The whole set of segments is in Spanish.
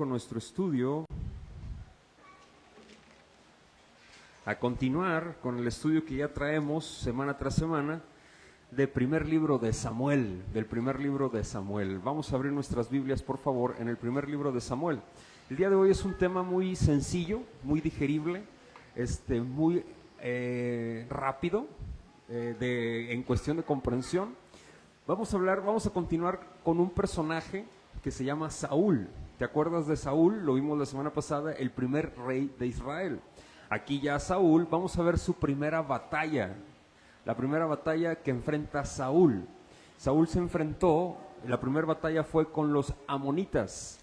con nuestro estudio, a continuar con el estudio que ya traemos semana tras semana del primer libro de Samuel, Vamos a abrir nuestras Biblias, por favor, en el primer libro de Samuel. El día de hoy es un tema muy sencillo, muy digerible, muy rápido, en cuestión de comprensión. Vamos a continuar con un personaje que se llama Saúl. ¿Te acuerdas de Saúl? Lo vimos la semana pasada, el primer rey de Israel. Aquí ya Saúl, vamos a ver su primera batalla, la primera batalla que enfrenta Saúl. Saúl se enfrentó, la primera batalla fue con los amonitas.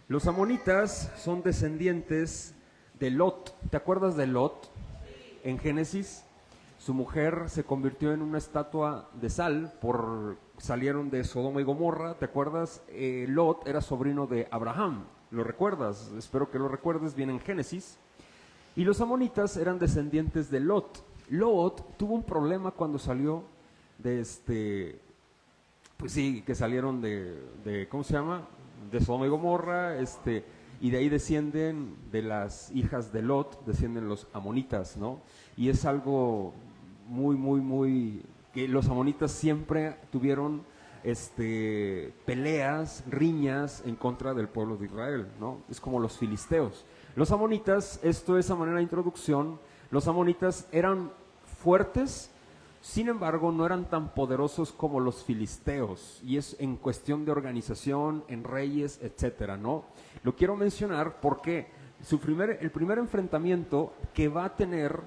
Los amonitas son descendientes de Lot. ¿Te acuerdas de Lot? En Génesis, su mujer se convirtió en una estatua de sal, salieron de Sodoma y Gomorra, ¿te acuerdas? Lot era sobrino de Abraham, ¿lo recuerdas? Espero que lo recuerdes, viene en Génesis. Y los amonitas eran descendientes de Lot. Lot tuvo un problema cuando salió de pues sí, que salieron de ¿cómo se llama? De Sodoma y Gomorra, y de ahí descienden, de las hijas de Lot, descienden los amonitas, ¿no? Y es algo muy, que los amonitas siempre tuvieron peleas, riñas en contra del pueblo de Israel, ¿no? Es como los filisteos. Los amonitas, esto es a manera de introducción, los amonitas eran fuertes, sin embargo no eran tan poderosos como los filisteos, y es en cuestión de organización, en reyes, etcétera, ¿no? Lo quiero mencionar porque el primer enfrentamiento que va a tener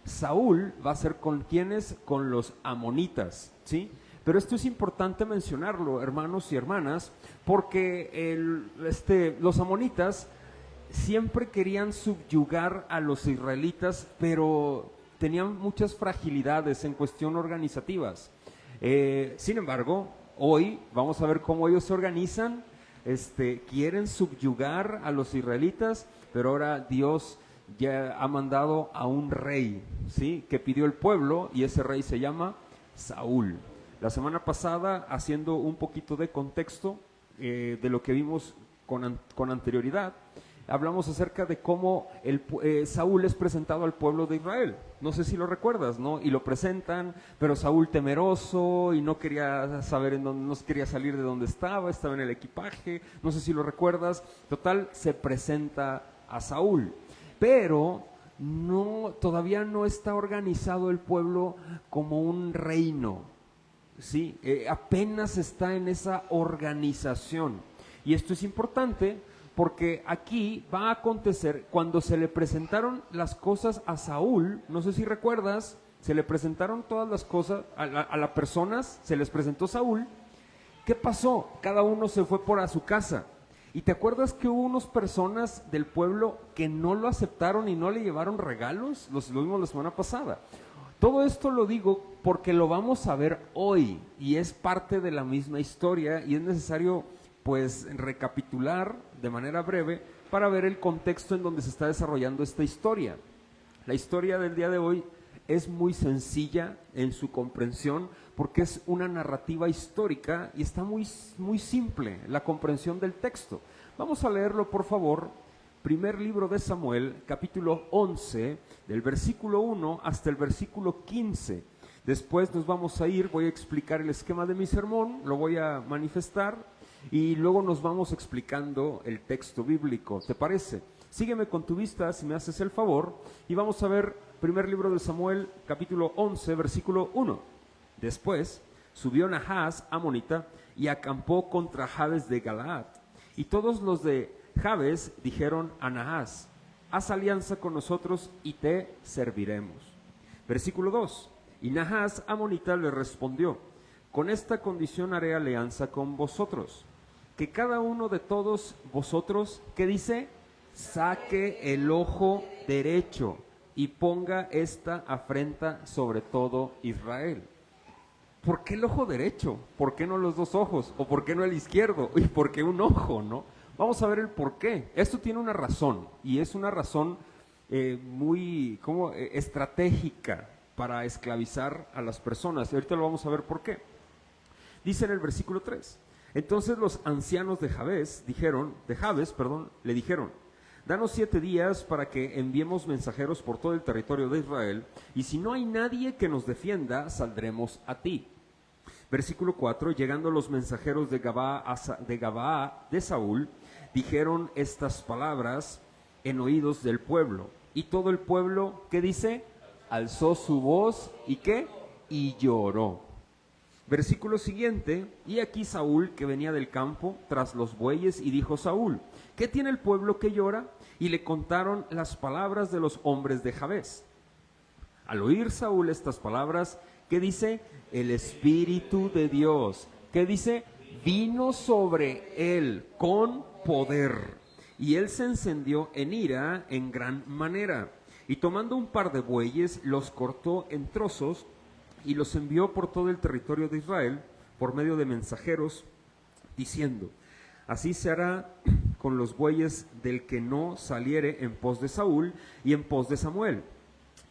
Saúl va a ser ¿con quiénes? Con los amonitas, ¿sí? Pero esto es importante mencionarlo, hermanos y hermanas, porque los amonitas siempre querían subyugar a los israelitas, pero tenían muchas fragilidades en cuestión organizativas. Sin embargo, hoy vamos a ver cómo ellos se organizan, quieren subyugar a los israelitas, pero ahora Dios ya ha mandado a un rey, ¿sí? Que pidió el pueblo, y ese rey se llama Saúl. La semana pasada, haciendo un poquito de contexto de lo que vimos con anterioridad, hablamos acerca de cómo Saúl es presentado al pueblo de Israel. No sé si lo recuerdas, ¿no? Y lo presentan, pero Saúl temeroso y no quería saber no quería salir de donde estaba en el equipaje. No sé si lo recuerdas. Total, se presenta a Saúl. Pero todavía no está organizado el pueblo como un reino, ¿sí? Apenas está en esa organización. Y esto es importante porque aquí va a acontecer cuando se le presentaron las cosas a Saúl. No sé si recuerdas, se le presentaron todas las cosas a las personas, se les presentó Saúl. ¿Qué pasó? Cada uno se fue a su casa. ¿Y te acuerdas que hubo unas personas del pueblo que no lo aceptaron y no le llevaron regalos? Lo vimos la semana pasada. Todo esto lo digo porque lo vamos a ver hoy y es parte de la misma historia, y es necesario pues recapitular de manera breve para ver el contexto en donde se está desarrollando esta historia. La historia del día de hoy es muy sencilla en su comprensión porque es una narrativa histórica y está muy simple la comprensión del texto. Vamos a leerlo, por favor. Primer libro de Samuel, capítulo 11, del versículo 1 hasta el versículo 15. Después nos vamos a ir, voy a explicar el esquema de mi sermón, lo voy a manifestar y luego nos vamos explicando el texto bíblico. ¿Te parece? Sígueme con tu vista, si me haces el favor, y vamos a ver primer libro de Samuel, capítulo 11, versículo 1. Después subió Nahás, amonita, y acampó contra Jabes de Galaad. Y todos los de Jabes dijeron a Nahás: haz alianza con nosotros y te serviremos. Versículo 2. Y Nahás, amonita, le respondió: con esta condición haré alianza con vosotros, que cada uno de todos vosotros, ¿qué dice? Saque el ojo derecho y ponga esta afrenta sobre todo Israel. ¿Por qué el ojo derecho? ¿Por qué no los dos ojos? ¿O por qué no el izquierdo? ¿Y por qué un ojo, no? Vamos a ver el por qué. Esto tiene una razón, y es una razón muy estratégica para esclavizar a las personas. Y ahorita lo vamos a ver por qué. Dice en el versículo 3: Entonces los ancianos de Jabes le dijeron: danos 7 días para que enviemos mensajeros por todo el territorio de Israel, y si no hay nadie que nos defienda, saldremos a ti. Versículo 4, llegando los mensajeros de Gabaa de Saúl, dijeron estas palabras en oídos del pueblo. Y todo el pueblo, ¿qué dice? Alzó su voz, ¿y qué? Y lloró. Versículo siguiente, y aquí Saúl, que venía del campo tras los bueyes, y dijo Saúl: ¿qué tiene el pueblo que llora? Y le contaron las palabras de los hombres de Jabes. Al oír Saúl estas palabras, ¿qué dice? El Espíritu de Dios, ¿qué dice? Vino sobre él con poder, y él se encendió en ira en gran manera. Y tomando un par de bueyes, los cortó en trozos y los envió por todo el territorio de Israel por medio de mensajeros, diciendo: así se hará con los bueyes del que no saliere en pos de Saúl y en pos de Samuel.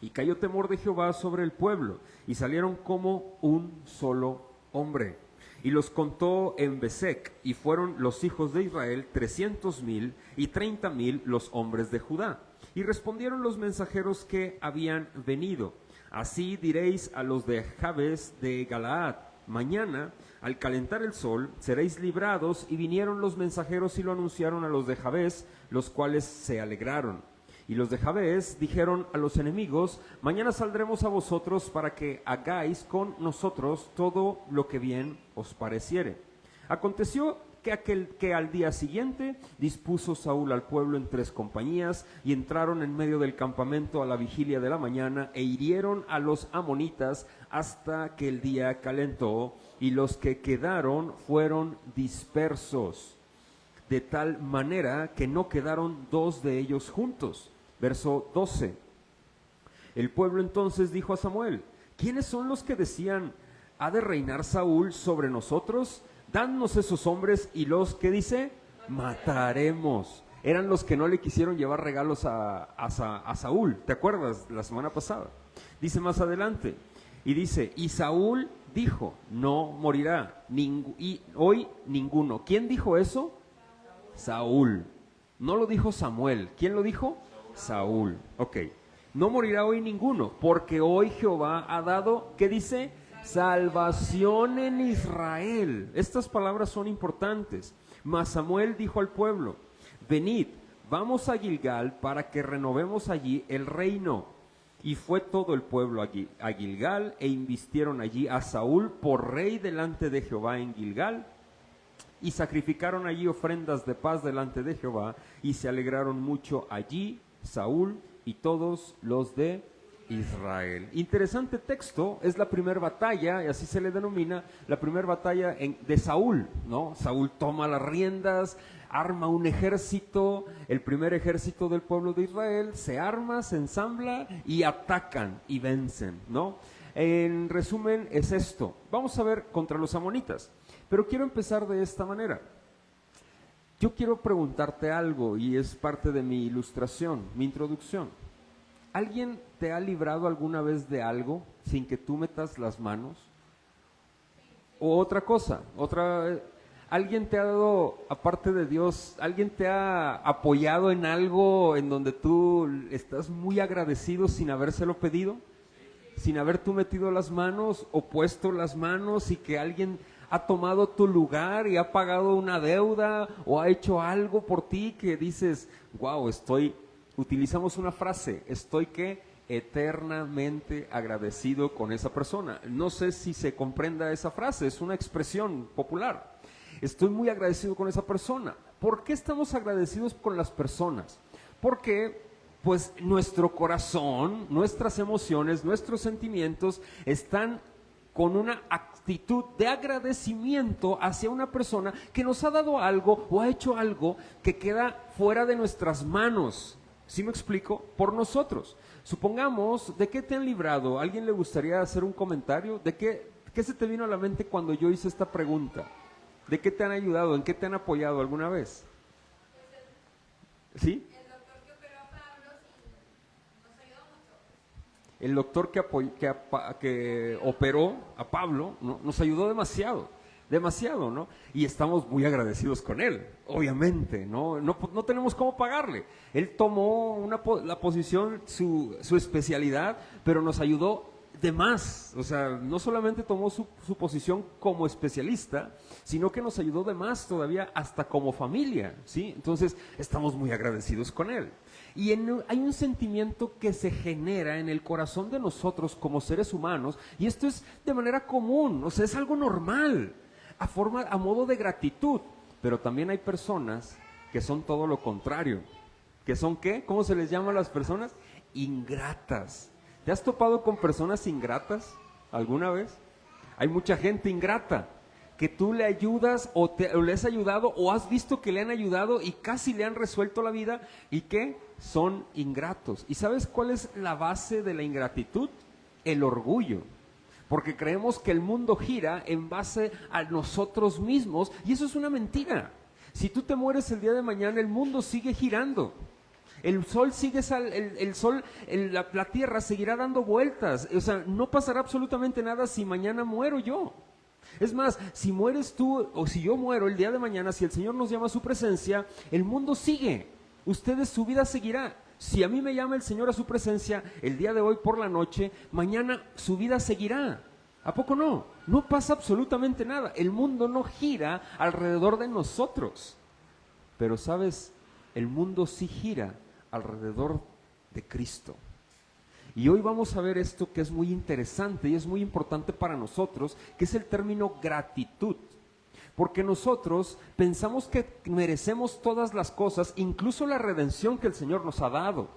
Y cayó temor de Jehová sobre el pueblo, y salieron como un solo hombre. Y los contó en Besec, y fueron los hijos de Israel 300,000, y 30,000 los hombres de Judá. Y respondieron los mensajeros que habían venido: así diréis a los de Jabes de Galaad: mañana, al calentar el sol, seréis librados. Y vinieron los mensajeros y lo anunciaron a los de Jabes, los cuales se alegraron. Y los de Jabes dijeron a los enemigos: mañana saldremos a vosotros para que hagáis con nosotros todo lo que bien os pareciere. Aconteció que al día siguiente dispuso Saúl al pueblo en 3 compañías, y entraron en medio del campamento a la vigilia de la mañana, e hirieron a los amonitas hasta que el día calentó, y los que quedaron fueron dispersos, de tal manera que no quedaron 2 de ellos juntos. Verso 12. El pueblo entonces dijo a Samuel: ¿quiénes son los que decían: ¿ha de reinar Saúl sobre nosotros? Danos esos hombres y los que dice: mataremos. Eran los que no le quisieron llevar regalos a Saúl. ¿Te acuerdas? La semana pasada. Dice más adelante. Y dice: y Saúl dijo: no morirá y hoy ninguno. ¿Quién dijo eso? Saúl. No lo dijo Samuel. ¿Quién lo dijo? Saúl. Ok. No morirá hoy ninguno, porque hoy Jehová ha dado, ¿qué dice? Salvación en Israel. Estas palabras son importantes. Mas Samuel dijo al pueblo: venid, vamos a Gilgal para que renovemos allí el reino. Y fue todo el pueblo a Gilgal, e invistieron allí a Saúl por rey delante de Jehová en Gilgal. Y sacrificaron allí ofrendas de paz delante de Jehová, y se alegraron mucho allí Saúl y todos los de Israel. Interesante texto. Es la primera batalla, y así se le denomina, la primera batalla de Saúl, ¿no? Saúl toma las riendas, arma un ejército, el primer ejército del pueblo de Israel, se arma, se ensambla y atacan y vencen, ¿no? En resumen es esto. Vamos a ver contra los amonitas, pero quiero empezar de esta manera. Yo quiero preguntarte algo, y es parte de mi ilustración, mi introducción. ¿Alguien te ha librado alguna vez de algo sin que tú metas las manos? O otra cosa, ¿alguien te ha dado, aparte de Dios, alguien te ha apoyado en algo en donde tú estás muy agradecido sin habérselo pedido? Sin haber tú metido las manos o puesto las manos, y que alguien ha tomado tu lugar y ha pagado una deuda o ha hecho algo por ti que dices: wow, utilizamos una frase, estoy eternamente agradecido con esa persona. No sé si se comprenda esa frase, es una expresión popular. Estoy muy agradecido con esa persona. ¿Por qué estamos agradecidos con las personas? Porque pues nuestro corazón, nuestras emociones, nuestros sentimientos están con una actitud de agradecimiento hacia una persona que nos ha dado algo o ha hecho algo que queda fuera de nuestras manos. ¿Sí me explico? Por nosotros. Supongamos, ¿de qué te han librado? ¿A alguien le gustaría hacer un comentario? ¿De qué se te vino a la mente cuando yo hice esta pregunta? ¿De qué te han ayudado? ¿En qué te han apoyado alguna vez? ¿Sí? El doctor que operó a Pablo nos ayudó mucho. El doctor que operó a Pablo, ¿no? Nos ayudó demasiado. demasiado, ¿no? Y estamos muy agradecidos con él, obviamente, ¿no? No tenemos cómo pagarle. Él tomó la posición, su especialidad, pero nos ayudó de más. O sea, no solamente tomó su posición como especialista, sino que nos ayudó de más todavía hasta como familia, ¿sí? Entonces, estamos muy agradecidos con él. Y hay un sentimiento que se genera en el corazón de nosotros como seres humanos, y esto es de manera común, o sea, es algo normal, a modo de gratitud. Pero también hay personas que son todo lo contrario. ¿Que son qué? ¿Cómo se les llama a las personas? Ingratas. ¿Te has topado con personas ingratas alguna vez? Hay mucha gente ingrata que tú le ayudas o le has ayudado o has visto que le han ayudado y casi le han resuelto la vida y que son ingratos. ¿Y sabes cuál es la base de la ingratitud? El orgullo. Porque creemos que el mundo gira en base a nosotros mismos y eso es una mentira. Si tú te mueres el día de mañana, el mundo sigue girando. El sol sigue, la tierra seguirá dando vueltas. O sea, no pasará absolutamente nada si mañana muero yo. Es más, si mueres tú o si yo muero el día de mañana, si el Señor nos llama a su presencia, el mundo sigue. Su vida seguirá. Si a mí me llama el Señor a su presencia el día de hoy por la noche, mañana su vida seguirá. ¿A poco no? No pasa absolutamente nada. El mundo no gira alrededor de nosotros. Pero, ¿sabes? El mundo sí gira alrededor de Cristo. Y hoy vamos a ver esto que es muy interesante y es muy importante para nosotros, que es el término gratitud. Porque nosotros pensamos que merecemos todas las cosas, incluso la redención que el Señor nos ha dado,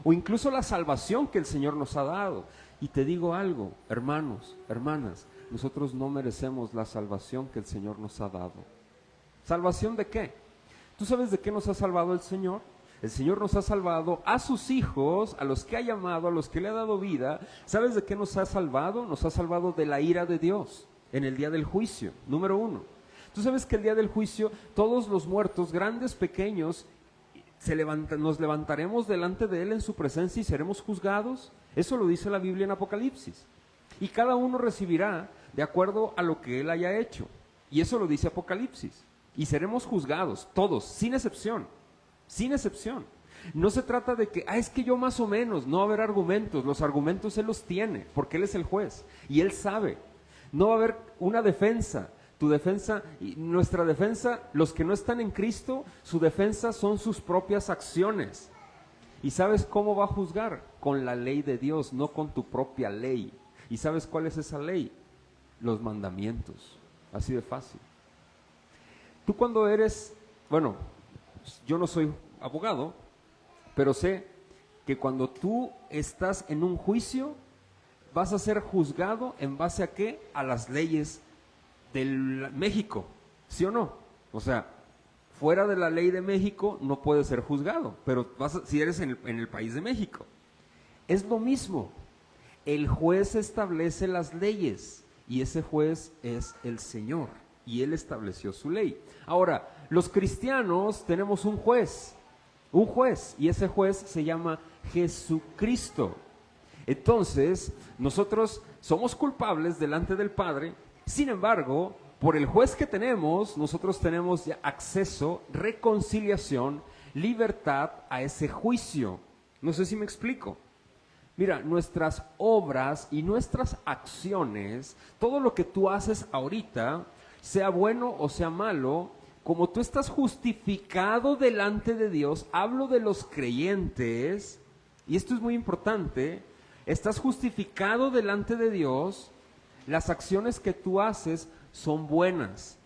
o incluso la salvación que el Señor nos ha dado. Y te digo algo, hermanos, hermanas, nosotros no merecemos la salvación que el Señor nos ha dado. ¿Salvación de qué? ¿Tú sabes de qué nos ha salvado el Señor? El Señor nos ha salvado a sus hijos, a los que ha llamado, a los que le ha dado vida. ¿Sabes de qué nos ha salvado? Nos ha salvado de la ira de Dios en el día del juicio, número 1. Tú sabes que el día del juicio todos los muertos, grandes, pequeños, nos levantaremos delante de Él en su presencia y seremos juzgados. Eso lo dice la Biblia en Apocalipsis. Y cada uno recibirá de acuerdo a lo que Él haya hecho. Y eso lo dice Apocalipsis. Y seremos juzgados, todos, sin excepción. Sin excepción. No se trata de que, es que yo más o menos, no va a haber argumentos. Los argumentos Él los tiene, porque Él es el juez. Y Él sabe. No va a haber una defensa. Tu defensa, y nuestra defensa, los que no están en Cristo, su defensa son sus propias acciones. ¿Y sabes cómo va a juzgar? Con la ley de Dios, no con tu propia ley. ¿Y sabes cuál es esa ley? Los mandamientos. Así de fácil. Tú cuando eres, yo no soy abogado, pero sé que cuando tú estás en un juicio, vas a ser juzgado en base a ¿qué? A las leyes del México, ¿sí o no? O sea, fuera de la ley de México no puedes ser juzgado, pero si eres en el país de México. Es lo mismo, el juez establece las leyes y ese juez es el Señor y Él estableció su ley. Ahora, los cristianos tenemos un juez, y ese juez se llama Jesucristo. Entonces, nosotros somos culpables delante del Padre. Sin embargo, por el juez que tenemos, nosotros tenemos ya acceso, reconciliación, libertad a ese juicio. No sé si me explico. Mira, nuestras obras y nuestras acciones, todo lo que tú haces ahorita, sea bueno o sea malo, como tú estás justificado delante de Dios, hablo de los creyentes, y esto es muy importante, estás justificado delante de Dios. Las acciones que tú haces son buenas,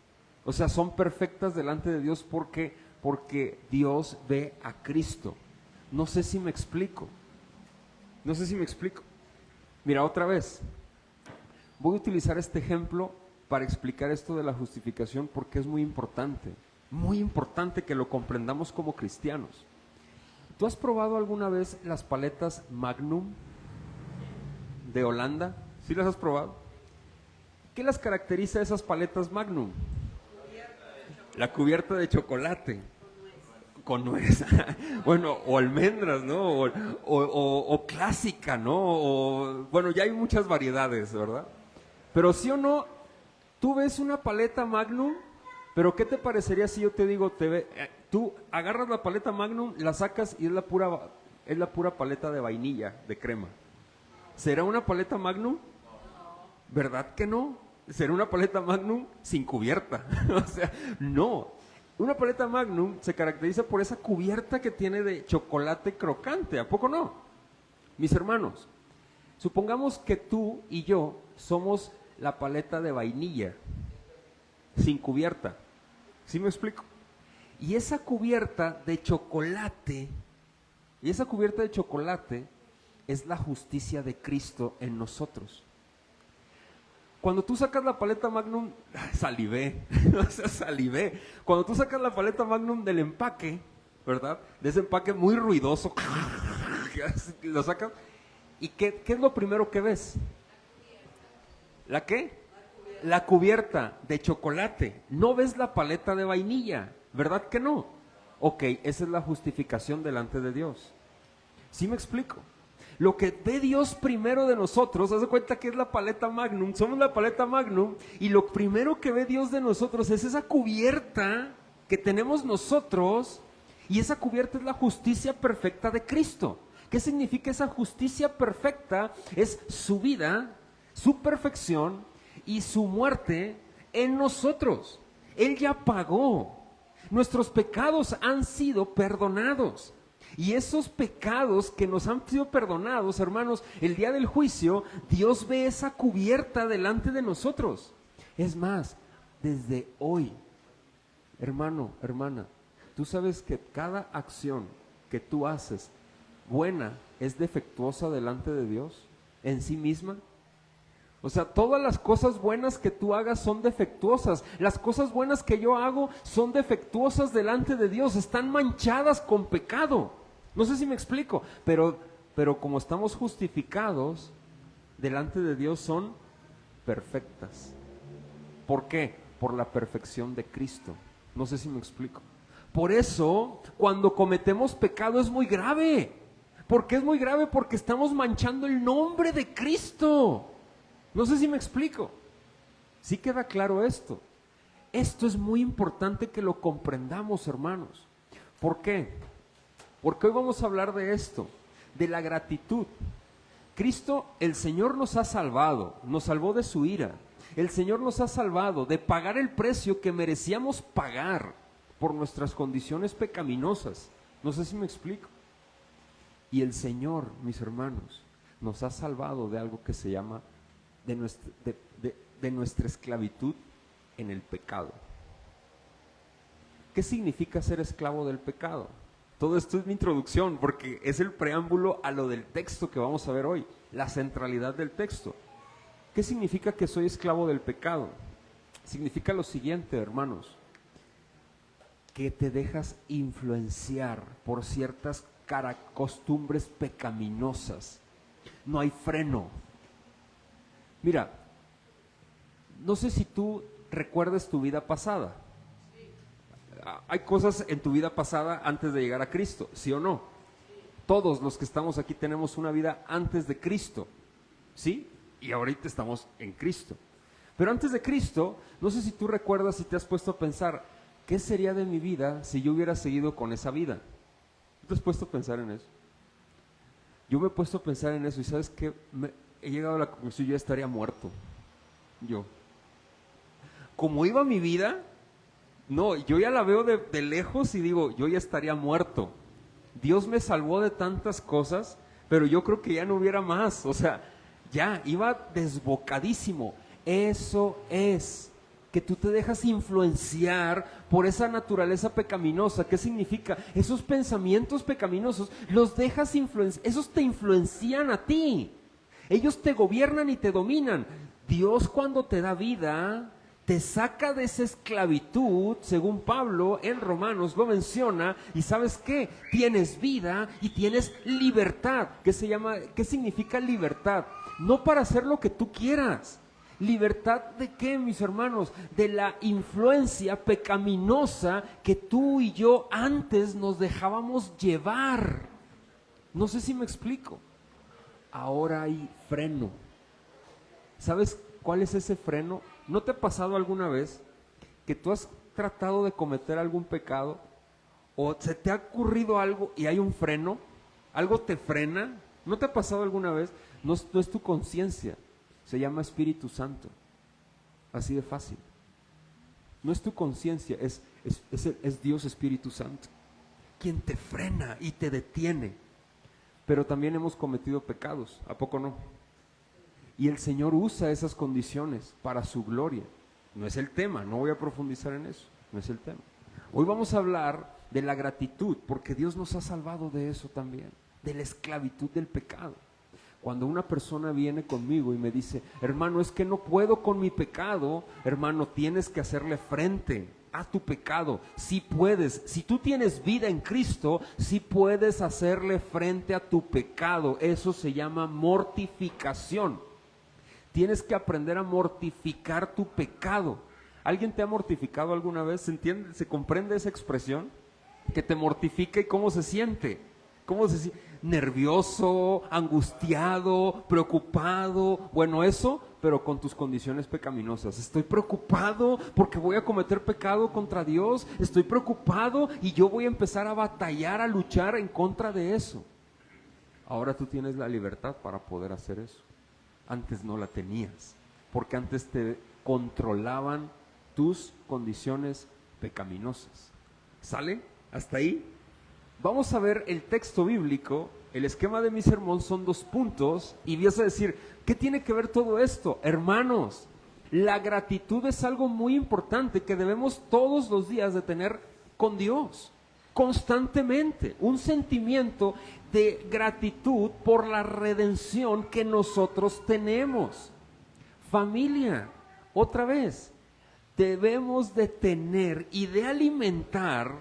o sea, son perfectas delante de Dios porque Dios ve a Cristo. No sé si me explico. Mira, otra vez, voy a utilizar este ejemplo para explicar esto de la justificación porque es muy importante que lo comprendamos como cristianos. ¿Tú has probado alguna vez las paletas Magnum de Holanda? ¿Sí las has probado? ¿Qué las caracteriza esas paletas Magnum? La cubierta de chocolate. Con nuez. Bueno, o almendras, ¿no? O clásica, ¿no? Ya hay muchas variedades, ¿verdad? Pero sí o no, tú ves una paleta Magnum, pero ¿qué te parecería si yo te digo, tú agarras la paleta Magnum, la sacas y es la pura paleta de vainilla, de crema? ¿Será una paleta Magnum? ¿Verdad que no? ¿Será una paleta Magnum sin cubierta? O sea, no. Una paleta Magnum se caracteriza por esa cubierta que tiene de chocolate crocante, ¿a poco no? Mis hermanos, supongamos que tú y yo somos la paleta de vainilla, sin cubierta. ¿Sí me explico? Y esa cubierta de chocolate, es la justicia de Cristo en nosotros. Cuando tú sacas la paleta Magnum, salivé, o sea, salivé. Cuando tú sacas la paleta Magnum del empaque, ¿verdad? De ese empaque muy ruidoso, lo sacas, ¿y qué es lo primero que ves? ¿La qué? La cubierta de chocolate. No ves la paleta de vainilla, ¿verdad que no? Ok, esa es la justificación delante de Dios. ¿Sí me explico? Lo que ve Dios primero de nosotros, haz de cuenta que es la paleta Magnum, somos la paleta Magnum, y lo primero que ve Dios de nosotros es esa cubierta que tenemos nosotros, y esa cubierta es la justicia perfecta de Cristo. ¿Qué significa esa justicia perfecta? Es su vida, su perfección y su muerte en nosotros. Él ya pagó. Nuestros pecados han sido perdonados. Y esos pecados que nos han sido perdonados, hermanos, el día del juicio, Dios ve esa cubierta delante de nosotros. Es más, desde hoy, hermano, hermana, tú sabes que cada acción que tú haces buena es defectuosa delante de Dios en sí misma. O sea, todas las cosas buenas que tú hagas son defectuosas. Las cosas buenas que yo hago son defectuosas delante de Dios, están manchadas con pecado. No sé si me explico, pero como estamos justificados delante de Dios son perfectas. ¿Por qué? Por la perfección de Cristo. No sé si me explico. Por eso, cuando cometemos pecado es muy grave. ¿Por qué es muy grave? Porque estamos manchando el nombre de Cristo. No sé si me explico. ¿Sí queda claro esto? Esto es muy importante que lo comprendamos, hermanos. ¿Por qué? Porque hoy vamos a hablar de esto, de la gratitud. Cristo, el Señor nos ha salvado, nos salvó de su ira. El Señor nos ha salvado de pagar el precio que merecíamos pagar por nuestras condiciones pecaminosas. No sé si me explico. Y el Señor, mis hermanos, nos ha salvado de algo que se llama de nuestra esclavitud en el pecado. ¿Qué significa ser esclavo del pecado? Todo esto es mi introducción porque es el preámbulo a lo del texto que vamos a ver hoy, la centralidad del texto. ¿Qué significa que soy esclavo del pecado? Significa lo siguiente, hermanos, que te dejas influenciar por ciertas costumbres pecaminosas. No hay freno. Mira, no sé si tú recuerdas tu vida pasada. Hay cosas en tu vida pasada antes de llegar a Cristo, ¿sí o no? Todos los que estamos aquí tenemos una vida antes de Cristo, ¿sí? Y ahorita estamos en Cristo. Pero antes de Cristo, no sé si tú recuerdas, si te has puesto a pensar, ¿qué sería de mi vida si yo hubiera seguido con esa vida? ¿Te has puesto a pensar en eso? Yo me he puesto a pensar en eso y ¿sabes qué? He llegado a la conclusión, yo ya estaría muerto. Yo. Como iba mi vida, no, yo ya la veo de lejos y digo, yo ya estaría muerto. Dios me salvó de tantas cosas, pero yo creo que ya no hubiera más. O sea, ya iba desbocadísimo. Eso es, que tú te dejas influenciar por esa naturaleza pecaminosa. ¿Qué significa? Esos pensamientos pecaminosos los dejas influenciar, esos te influencian a ti. Ellos te gobiernan y te dominan. Dios, cuando te da vida, te saca de esa esclavitud, según Pablo en Romanos lo menciona, y ¿sabes qué? Tienes vida y tienes libertad. ¿Qué significa libertad? No para hacer lo que tú quieras. ¿Libertad de qué, mis hermanos? De la influencia pecaminosa que tú y yo antes nos dejábamos llevar. No sé si me explico. Ahora hay freno. ¿Sabes cuál es ese freno? ¿No te ha pasado alguna vez que tú has tratado de cometer algún pecado o se te ha ocurrido algo y hay un freno? ¿Algo te frena? ¿No te ha pasado alguna vez? No es tu conciencia, se llama Espíritu Santo. Así de fácil. No es tu conciencia, es Dios Espíritu Santo quien te frena y te detiene. Pero también hemos cometido pecados, ¿a poco no? Y el Señor usa esas condiciones para su gloria. No es el tema, no voy a profundizar en eso, no es el tema. Hoy vamos a hablar de la gratitud, porque Dios nos ha salvado de eso también, de la esclavitud del pecado. Cuando una persona viene conmigo y me dice, hermano, es que no puedo con mi pecado, hermano, tienes que hacerle frente a tu pecado. Sí puedes, si tú tienes vida en Cristo, sí puedes hacerle frente a tu pecado. Eso se llama mortificación. Tienes que aprender a mortificar tu pecado. ¿Alguien te ha mortificado alguna vez? ¿Se entiende? ¿Se comprende esa expresión? Que te mortifica y cómo se siente. ¿Cómo se siente? Nervioso, angustiado, preocupado. Bueno, eso, pero con tus condiciones pecaminosas. Estoy preocupado porque voy a cometer pecado contra Dios. Estoy preocupado y yo voy a empezar a batallar, a luchar en contra de eso. Ahora tú tienes la libertad para poder hacer eso. Antes no la tenías, porque antes te controlaban tus condiciones pecaminosas. ¿Sale? ¿Hasta ahí? Vamos a ver el texto bíblico. El esquema de mi sermón son 2 puntos y vas a decir, ¿qué tiene que ver todo esto? Hermanos, la gratitud es algo muy importante que debemos todos los días de tener con Dios, constantemente, un sentimiento de gratitud por la redención que nosotros tenemos. Familia, otra vez, debemos de tener y de alimentar,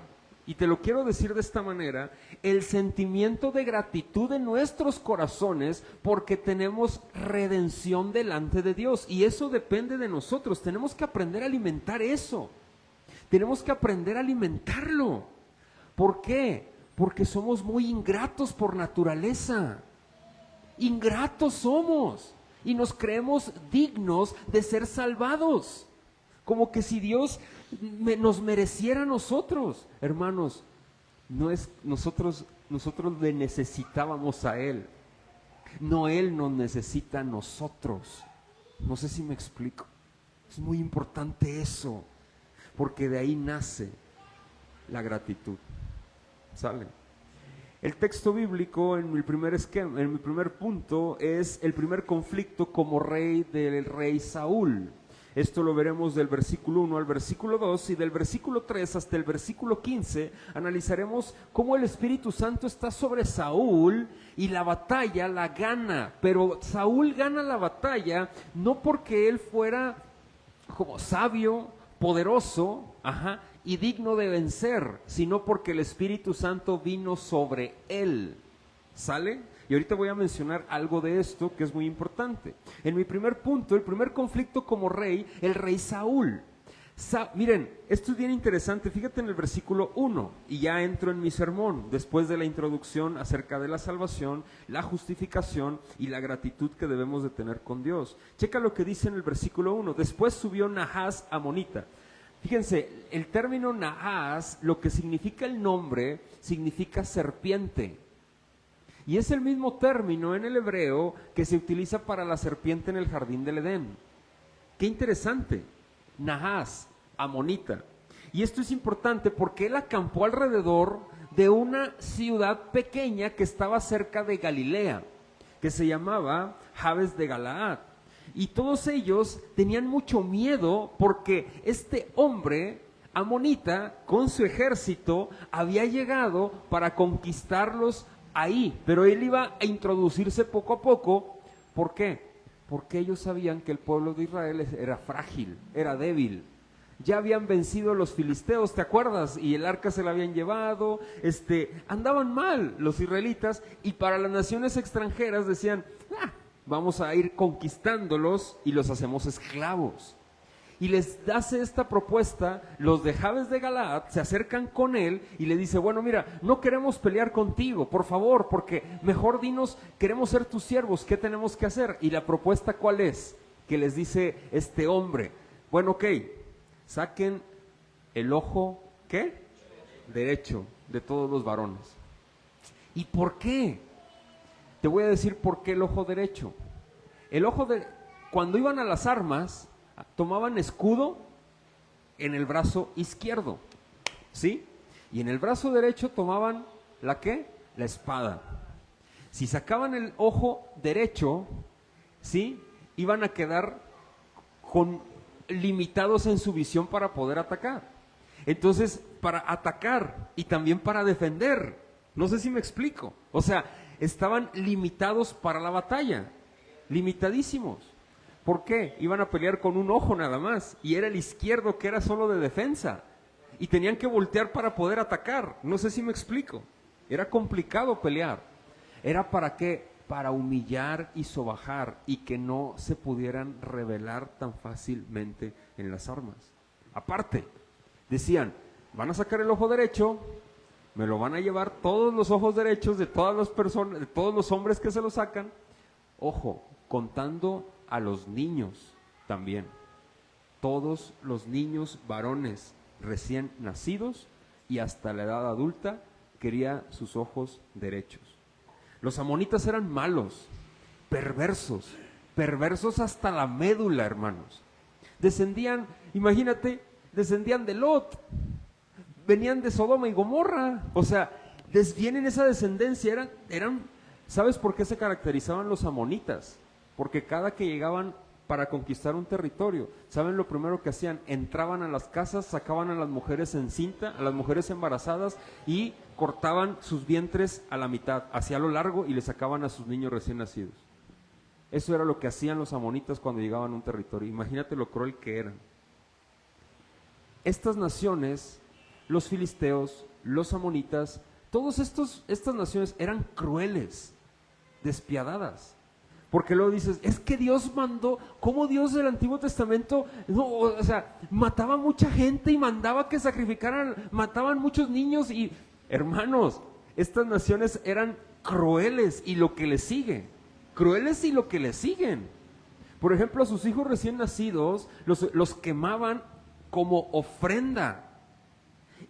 y te lo quiero decir de esta manera, el sentimiento de gratitud en nuestros corazones porque tenemos redención delante de Dios, y eso depende de nosotros. Tenemos que aprender a alimentar eso, tenemos que aprender a alimentarlo. ¿Por qué? Porque somos muy ingratos por naturaleza. Ingratos somos y nos creemos dignos de ser salvados, como que si Dios nos mereciera a nosotros. Hermanos, no es nosotros le necesitábamos a Él, no Él nos necesita a nosotros. No sé si me explico. Es muy importante eso, porque de ahí nace la gratitud. ¿Sale? El texto bíblico en mi primer esquema, en mi primer punto, es el primer conflicto como rey del rey Saúl. Esto lo veremos del versículo 1 al versículo 2, y del versículo 3 hasta el versículo 15 analizaremos cómo el Espíritu Santo está sobre Saúl y la batalla la gana. Pero Saúl gana la batalla no porque él fuera como sabio, poderoso, y digno de vencer, sino porque el Espíritu Santo vino sobre él. ¿Sale? Y ahorita voy a mencionar algo de esto que es muy importante. En mi primer punto, el primer conflicto como rey, el rey Saúl. Miren, esto es bien interesante. Fíjate en el versículo 1, y ya entro en mi sermón, después de la introducción acerca de la salvación, la justificación y la gratitud que debemos de tener con Dios. Checa lo que dice en el versículo 1. Después subió Nahás amonita. Fíjense, el término Nahás, lo que significa el nombre, significa serpiente. Y es el mismo término en el hebreo que se utiliza para la serpiente en el jardín del Edén. Qué interesante. Nahás, amonita. Y esto es importante porque él acampó alrededor de una ciudad pequeña que estaba cerca de Galilea, que se llamaba Jabes de Galaad. Y todos ellos tenían mucho miedo porque este hombre amonita con su ejército había llegado para conquistarlos ahí, pero él iba a introducirse poco a poco. ¿Por qué? Porque ellos sabían que el pueblo de Israel era frágil, era débil. Ya habían vencido a los filisteos, ¿te acuerdas? Y el arca se la habían llevado, andaban mal los israelitas, y para las naciones extranjeras decían, vamos a ir conquistándolos y los hacemos esclavos. Y les hace esta propuesta, los de Jabes de Galaad se acercan con él y le dice, bueno, mira, no queremos pelear contigo, por favor, porque mejor dinos, queremos ser tus siervos, ¿qué tenemos que hacer? Y la propuesta, ¿cuál es? Que les dice este hombre, bueno, ok, saquen el ojo, ¿qué? Derecho de todos los varones. ¿Y por qué? Te voy a decir por qué el ojo derecho. Cuando iban a las armas, tomaban escudo en el brazo izquierdo, ¿sí? Y en el brazo derecho tomaban, ¿la qué? La espada. Si sacaban el ojo derecho, ¿sí? Iban a quedar limitados en su visión para poder atacar. Entonces, para atacar y también para defender, no sé si me explico. O sea, estaban limitados para la batalla, limitadísimos. ¿Por qué? Iban a pelear con un ojo nada más, y era el izquierdo que era solo de defensa, y tenían que voltear para poder atacar. No sé si me explico. Era complicado pelear. ¿Era para qué? Para humillar y sobajar, y que no se pudieran rebelar tan fácilmente en las armas. Aparte, decían, van a sacar el ojo derecho, me lo van a llevar todos los ojos derechos de todas las personas, de todos los hombres que se lo sacan. Ojo, contando a los niños también. Todos los niños varones recién nacidos y hasta la edad adulta quería sus ojos derechos. Los amonitas eran malos, perversos hasta la médula, hermanos. Descendían, imagínate, descendían de Lot, venían de Sodoma y Gomorra, o sea, vienen esa descendencia, eran, ¿sabes por qué se caracterizaban los amonitas? Porque cada que llegaban para conquistar un territorio, ¿saben lo primero que hacían? Entraban a las casas, sacaban a las mujeres encinta, a las mujeres embarazadas y cortaban sus vientres a la mitad, hacia lo largo, y le sacaban a sus niños recién nacidos. Eso era lo que hacían los amonitas cuando llegaban a un territorio. Imagínate lo cruel que eran. Estas naciones, los filisteos, los amonitas, estas naciones eran crueles, despiadadas. Porque luego dices, es que Dios mandó, ¿cómo Dios del Antiguo Testamento, no, o sea, mataba mucha gente y mandaba que sacrificaran, mataban muchos niños? Y hermanos, estas naciones eran crueles y lo que les sigue, crueles y lo que les siguen. Por ejemplo, a sus hijos recién nacidos los quemaban como ofrenda.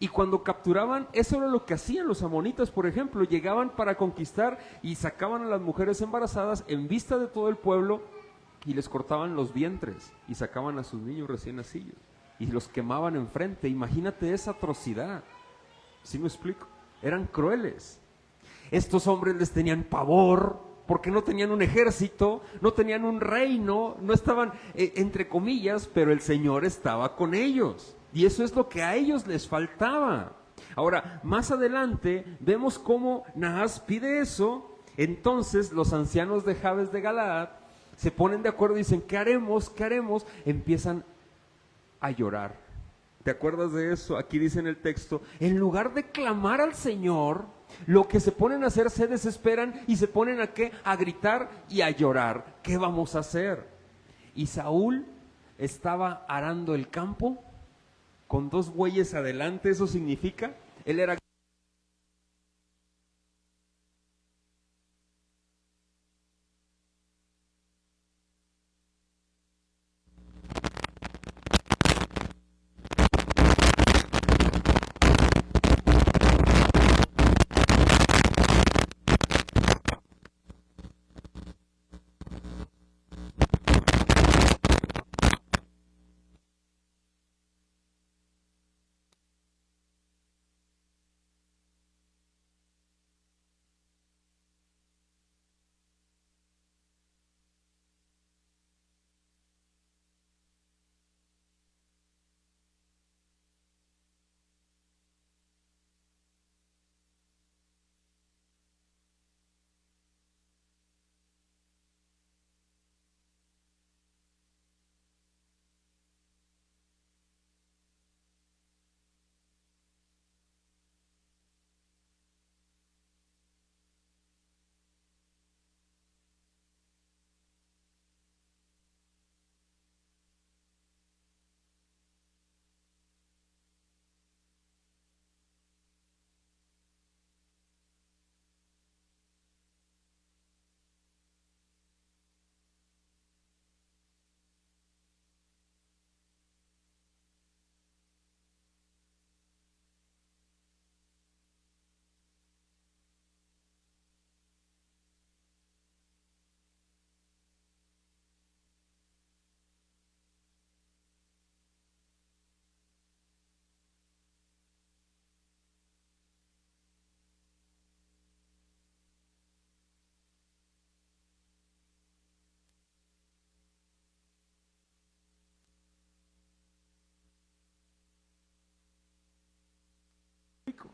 Y cuando capturaban, eso era lo que hacían los amonitas, por ejemplo, llegaban para conquistar y sacaban a las mujeres embarazadas en vista de todo el pueblo y les cortaban los vientres y sacaban a sus niños recién nacidos y los quemaban enfrente. Imagínate esa atrocidad. ¿Sí me explico? Eran crueles. Estos hombres les tenían pavor porque no tenían un ejército, no tenían un reino, no estaban, entre comillas, pero el Señor estaba con ellos. Y eso es lo que a ellos les faltaba. Ahora, más adelante, vemos cómo Nahas pide eso. Entonces, los ancianos de Jabes de Galaad se ponen de acuerdo y dicen, ¿qué haremos? ¿Qué haremos? Empiezan a llorar. ¿Te acuerdas de eso? Aquí dice en el texto, en lugar de clamar al Señor, lo que se ponen a hacer, se desesperan y se ponen a ¿qué? A gritar y a llorar. ¿Qué vamos a hacer? Y Saúl estaba arando el campo con 2 bueyes adelante. Eso significa, él era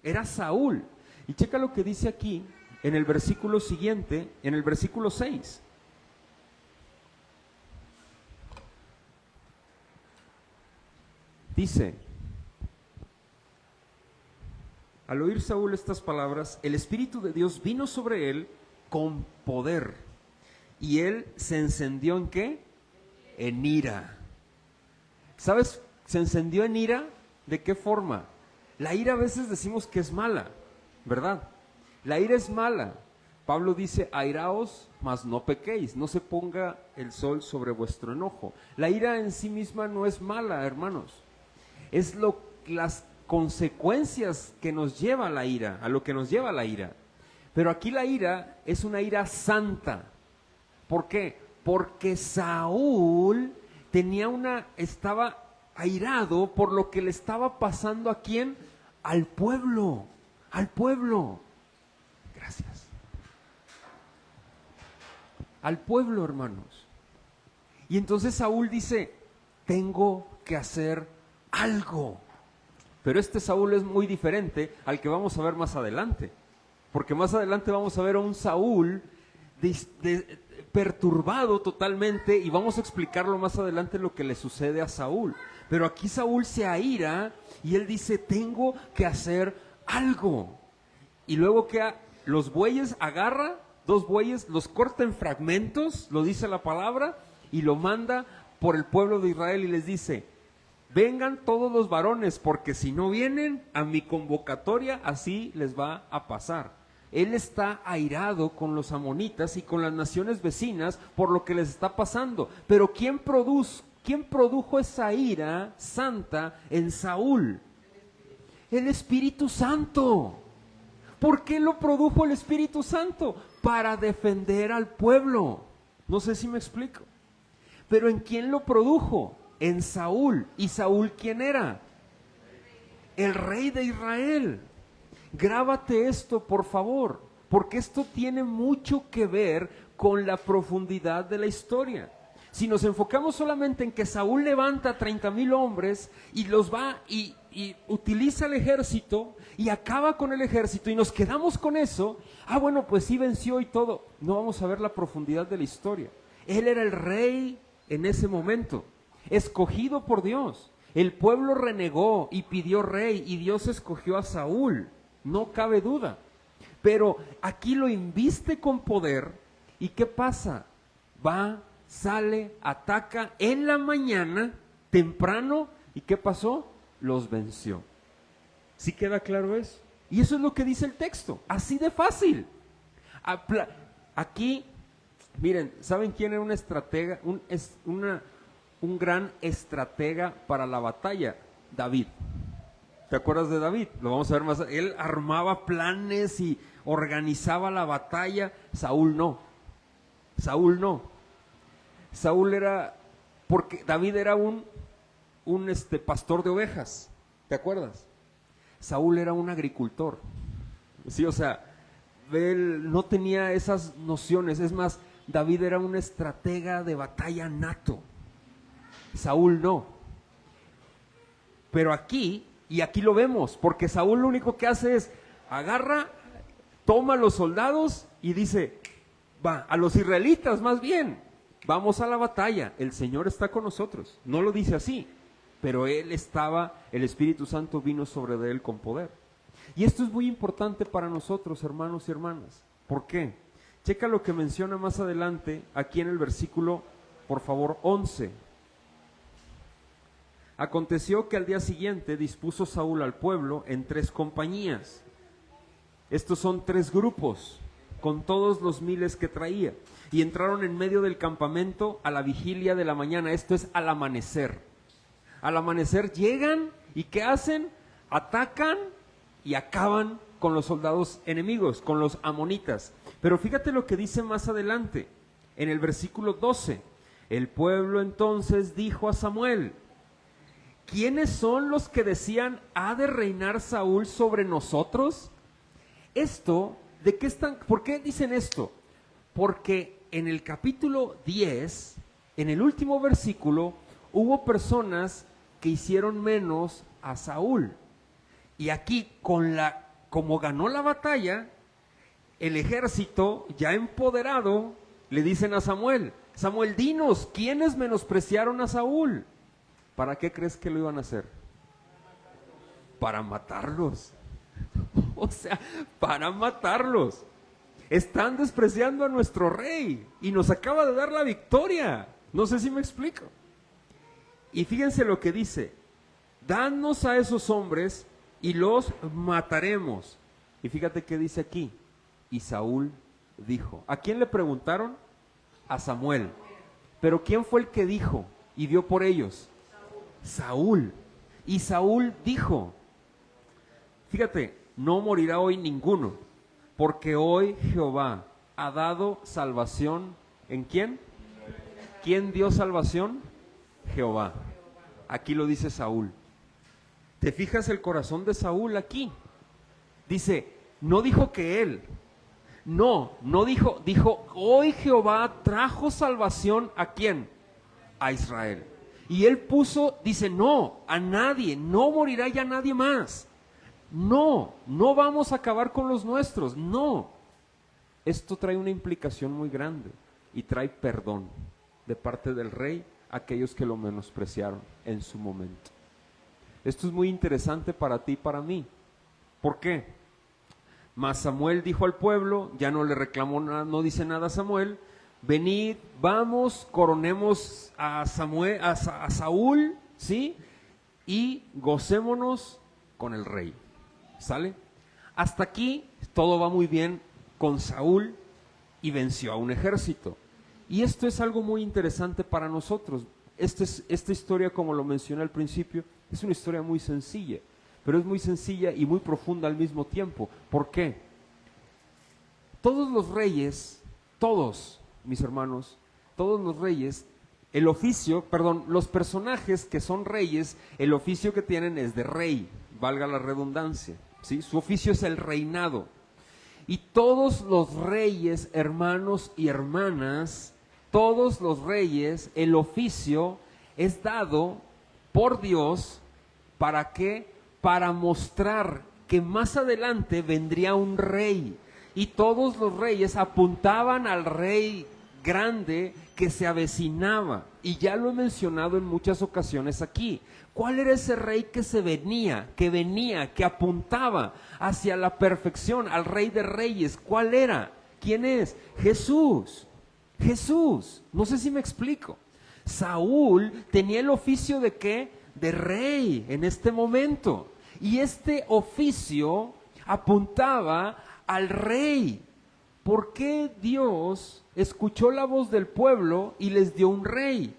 era Saúl. Y checa lo que dice aquí en el versículo siguiente, en el versículo 6. Dice: al oír Saúl estas palabras, el Espíritu de Dios vino sobre él con poder. Y él se encendió ¿en qué? En ira. ¿Sabes? Se encendió en ira. ¿De qué forma? La ira a veces decimos que es mala, ¿verdad? La ira es mala. Pablo dice: airaos, mas no pequéis, no se ponga el sol sobre vuestro enojo. La ira en sí misma no es mala, hermanos. Es las consecuencias que nos lleva la ira, a lo que nos lleva la ira. Pero aquí la ira es una ira santa. ¿Por qué? Porque Saúl estaba airado por lo que le estaba pasando ¿a quién? Al pueblo, al pueblo. Gracias. Al pueblo, hermanos. Y entonces Saúl dice: tengo que hacer algo. Pero este Saúl es muy diferente al que vamos a ver más adelante. Porque más adelante vamos a ver a un Saúl perturbado totalmente, y vamos a explicarlo más adelante lo que le sucede a Saúl. Pero aquí Saúl se aira y él dice: tengo que hacer algo. Y luego que los bueyes agarra, 2 bueyes, los corta en fragmentos, lo dice la palabra, y lo manda por el pueblo de Israel y les dice: vengan todos los varones, porque si no vienen a mi convocatoria, así les va a pasar. Él está airado con los amonitas y con las naciones vecinas por lo que les está pasando. Pero ¿quién produjo esa ira santa en Saúl? El Espíritu Santo. ¿Por qué lo produjo el Espíritu Santo? Para defender al pueblo. No sé si me explico. Pero ¿en quién lo produjo? En Saúl. ¿Y Saúl quién era? El rey de Israel. Grábate esto, por favor, porque esto tiene mucho que ver con la profundidad de la historia. Si nos enfocamos solamente en que Saúl levanta 30,000 hombres y los va y utiliza el ejército y acaba con el ejército y nos quedamos con eso, bueno, pues sí venció y todo. No vamos a ver la profundidad de la historia. Él era el rey en ese momento, escogido por Dios. El pueblo renegó y pidió rey y Dios escogió a Saúl. No cabe duda, pero aquí lo inviste con poder. ¿Y qué pasa? Va, sale, ataca en la mañana, temprano, ¿y qué pasó? Los venció. ¿Sí queda claro eso? Y eso es lo que dice el texto, así de fácil. Aquí, miren, ¿saben quién era un estratega, un gran estratega para la batalla? David. ¿Te acuerdas de David? Lo vamos a ver más. Él armaba planes y organizaba la batalla. Saúl no. Saúl era, porque David era un pastor de ovejas. ¿Te acuerdas? Saúl era un agricultor. Sí, o sea, él no tenía esas nociones. Es más, David era un estratega de batalla nato. Saúl no. Pero aquí lo vemos, porque Saúl lo único que hace es agarra, toma a los soldados y dice, a los israelitas más bien, vamos a la batalla, el Señor está con nosotros. No lo dice así, pero el Espíritu Santo vino sobre de él con poder. Y esto es muy importante para nosotros, hermanos y hermanas. ¿Por qué? Checa lo que menciona más adelante, aquí en el versículo, por favor, 11. Aconteció que al día siguiente dispuso Saúl al pueblo en 3 compañías. Estos son 3 grupos, con todos los miles que traía. Y entraron en medio del campamento a la vigilia de la mañana. Esto es al amanecer. Al amanecer llegan y ¿qué hacen? Atacan y acaban con los soldados enemigos, con los amonitas. Pero fíjate lo que dice más adelante, en el versículo 12. El pueblo entonces dijo a Samuel: ¿quiénes son los que decían, ¿ha de reinar Saúl sobre nosotros? ¿Por qué dicen esto? Porque en el capítulo 10, en el último versículo, hubo personas que hicieron menos a Saúl. Y aquí, con la como ganó la batalla, el ejército ya empoderado, le dicen a Samuel, Samuel, dinos, ¿quiénes menospreciaron a Saúl? ¿Para qué crees que lo iban a hacer? Para matarlos. O sea, para matarlos. Están despreciando a nuestro rey y nos acaba de dar la victoria. No sé si me explico. Y fíjense lo que dice, danos a esos hombres y los mataremos. Y fíjate qué dice aquí, y Saúl dijo, ¿a quién le preguntaron? A Samuel. Pero ¿quién fue el que dijo y dio por ellos? Saúl. Y Saúl dijo, fíjate, no morirá hoy ninguno, porque hoy Jehová ha dado salvación. ¿En quién? ¿Quién dio salvación? Jehová. Aquí lo dice Saúl. ¿Te fijas el corazón de Saúl aquí? Dice, no dijo que él, no dijo, dijo, hoy Jehová trajo salvación ¿a quién? A Israel. Y él puso, dice, no, a nadie, no morirá ya nadie más. No vamos a acabar con los nuestros, no. Esto trae una implicación muy grande y trae perdón de parte del rey a aquellos que lo menospreciaron en su momento. Esto es muy interesante para ti y para mí. ¿Por qué? Mas Samuel dijo al pueblo, ya no le reclamó nada, no dice nada a Samuel, venid, vamos, coronemos a Saúl, ¿sí? Y gocémonos con el rey. ¿Sale? Hasta aquí todo va muy bien con Saúl y venció a un ejército. Y esto es algo muy interesante para nosotros. Esta historia, como lo mencioné al principio, es una historia muy sencilla, pero es muy sencilla y muy profunda al mismo tiempo. ¿Por qué? Todos los reyes, todos, mis hermanos, todos los reyes, los personajes que son reyes, el oficio que tienen es de rey, valga la redundancia, ¿sí? Su oficio es el reinado. Y todos los reyes, hermanos y hermanas, todos los reyes, el oficio es dado por Dios, ¿para qué? Para mostrar que más adelante vendría un rey. Y todos los reyes apuntaban al rey grande que se avecinaba. Y ya lo he mencionado en muchas ocasiones aquí. ¿Cuál era ese rey que apuntaba hacia la perfección, al rey de reyes? ¿Cuál era? ¿Quién es? Jesús. Jesús. No sé si me explico. Saúl tenía el oficio ¿de qué? De rey en este momento. Y este oficio apuntaba al rey. ¿Por qué Dios escuchó la voz del pueblo y les dio un rey?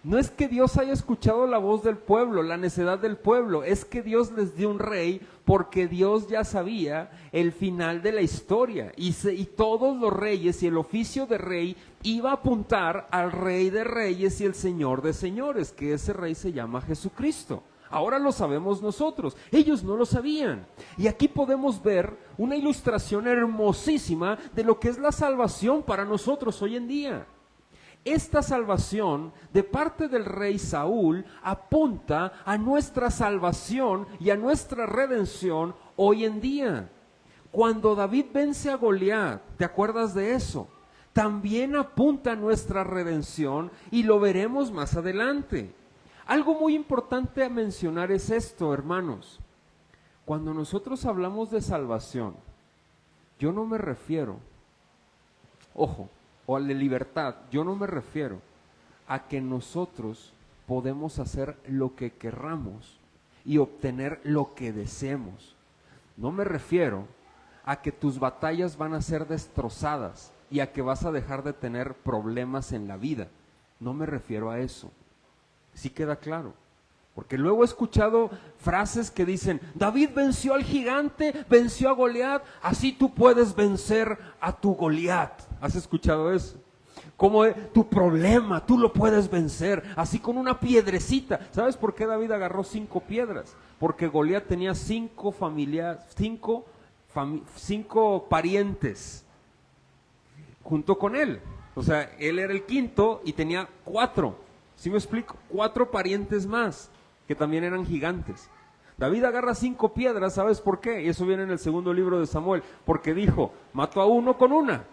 No es que Dios haya escuchado la voz del pueblo, la necedad del pueblo, es que Dios les dio un rey porque Dios ya sabía el final de la historia. Y todos los reyes y el oficio de rey iba a apuntar al Rey de Reyes y el Señor de Señores, que ese rey se llama Jesucristo. Ahora lo sabemos nosotros, ellos no lo sabían. Y aquí podemos ver una ilustración hermosísima de lo que es la salvación para nosotros hoy en día. Esta salvación de parte del rey Saúl apunta a nuestra salvación y a nuestra redención hoy en día. Cuando David vence a Goliat, ¿te acuerdas de eso? También apunta a nuestra redención y lo veremos más adelante. Algo muy importante a mencionar es esto, hermanos. Cuando nosotros hablamos de salvación, yo no me refiero, ojo, o de libertad, yo no me refiero a que nosotros podemos hacer lo que querramos y obtener lo que deseemos. No me refiero a que tus batallas van a ser destrozadas y a que vas a dejar de tener problemas en la vida. No me refiero a eso. ¿Sí queda claro? Porque luego he escuchado frases que dicen, David venció al gigante, venció a Goliat, así tú puedes vencer a tu Goliat. ¿Has escuchado eso? Como tu problema, tú lo puedes vencer, así con una piedrecita. ¿Sabes por qué David agarró 5 piedras? Porque Goliat tenía 5 parientes junto con él. O sea, él era el quinto y tenía 4. ¿Sí me explico? 4 parientes más, que también eran gigantes. David agarra 5 piedras, ¿sabes por qué? Y eso viene en el segundo libro de Samuel, porque dijo, mato a uno con una.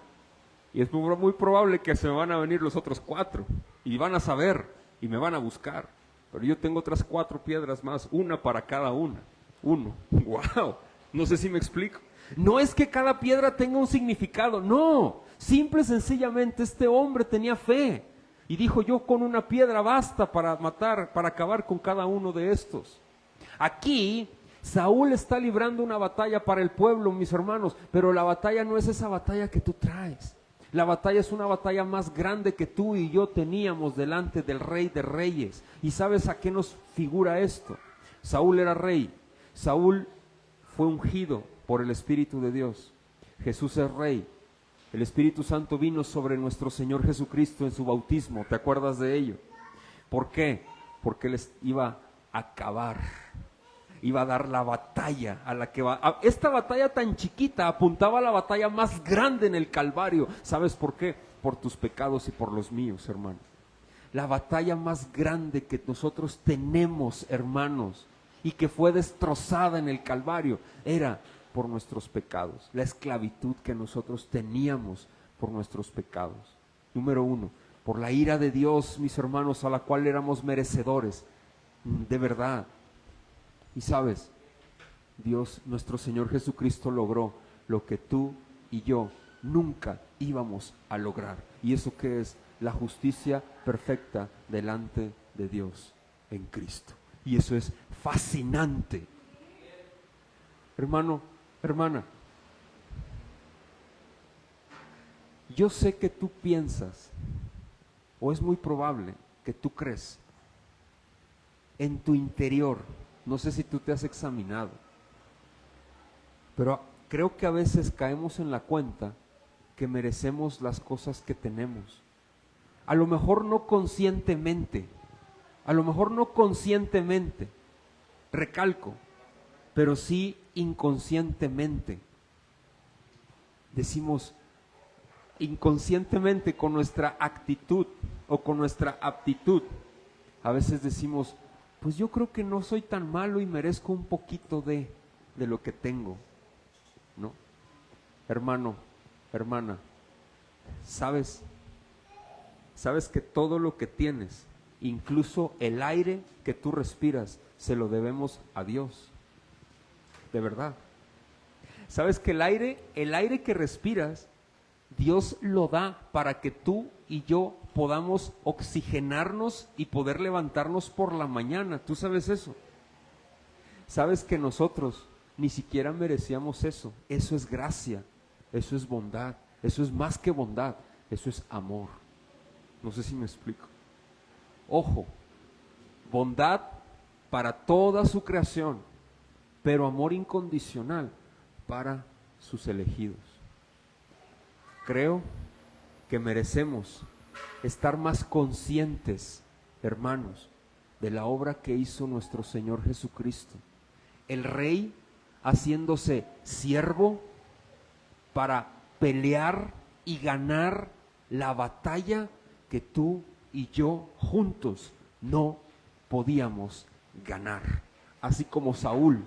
Y es muy probable que se me van a venir los otros 4, y van a saber, y me van a buscar. Pero yo tengo otras 4 piedras más, una para cada una. Uno. ¡Wow! No sé si me explico. No es que cada piedra tenga un significado, no. Simple y sencillamente este hombre tenía fe. Y dijo, yo con una piedra basta para matar, para acabar con cada uno de estos. Aquí, Saúl está librando una batalla para el pueblo, mis hermanos, pero la batalla no es esa batalla que tú traes. La batalla es una batalla más grande que tú y yo teníamos delante del Rey de Reyes. ¿Y sabes a qué nos figura esto? Saúl era rey. Saúl fue ungido por el Espíritu de Dios. Jesús es rey. El Espíritu Santo vino sobre nuestro Señor Jesucristo en su bautismo. ¿Te acuerdas de ello? ¿Por qué? Porque Él iba a acabar. Iba a dar la batalla a la que va. Esta batalla tan chiquita apuntaba a la batalla más grande en el Calvario. ¿Sabes por qué? Por tus pecados y por los míos, hermano. La batalla más grande que nosotros tenemos, hermanos, y que fue destrozada en el Calvario, era por nuestros pecados, la esclavitud que nosotros teníamos por nuestros pecados. Número 1, por la ira de Dios, mis hermanos, a la cual éramos merecedores, de verdad. Y sabes, Dios, nuestro Señor Jesucristo logró lo que tú y yo nunca íbamos a lograr. ¿Y eso qué es? La justicia perfecta delante de Dios en Cristo. Y eso es fascinante. Hermano, hermana, yo sé que tú piensas, o es muy probable que tú crees, en tu interior, no sé si tú te has examinado, pero creo que a veces caemos en la cuenta que merecemos las cosas que tenemos. A lo mejor no conscientemente, recalco, pero sí inconscientemente. Decimos inconscientemente con nuestra actitud o con nuestra aptitud. A veces decimos, pues yo creo que no soy tan malo y merezco un poquito de lo que tengo, ¿no? Hermano, hermana, ¿sabes que todo lo que tienes, incluso el aire que tú respiras, se lo debemos a Dios? De verdad. ¿Sabes que el aire que respiras, Dios lo da para que tú y yo podamos oxigenarnos y poder levantarnos por la mañana? ¿Tú sabes eso? ¿Sabes que nosotros ni siquiera merecíamos eso? Eso es gracia, eso es bondad, eso es más que bondad, eso es amor. No sé si me explico. Ojo, bondad para toda su creación, pero amor incondicional para sus elegidos. Creo que merecemos estar más conscientes, hermanos, de la obra que hizo nuestro Señor Jesucristo. El Rey haciéndose siervo para pelear y ganar la batalla que tú y yo juntos no podíamos ganar. Así como Saúl,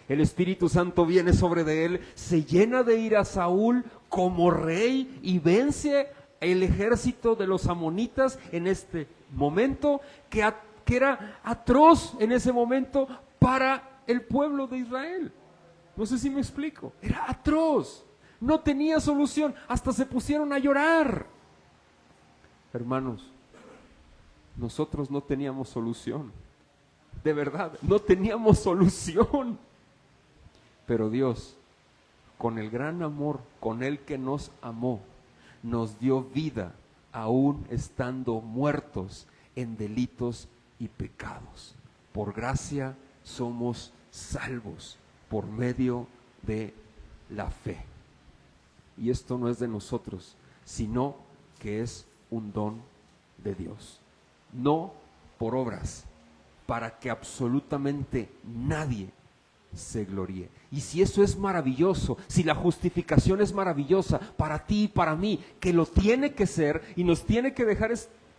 el Espíritu Santo viene sobre de él, se llena de ira Saúl como rey y vence el ejército de los amonitas en este momento que era atroz en ese momento para el pueblo de Israel. No sé si me explico, era atroz, no tenía solución, hasta se pusieron a llorar. Hermanos, nosotros no teníamos solución, de verdad, no teníamos solución. Pero Dios, con el gran amor con el que nos amó, nos dio vida aún estando muertos en delitos y pecados. Por gracia somos salvos por medio de la fe. Y esto no es de nosotros, sino que es un don de Dios. No por obras, para que absolutamente nadie se gloríe. Y si eso es maravilloso, si la justificación es maravillosa para ti y para mí, que lo tiene que ser y nos tiene que dejar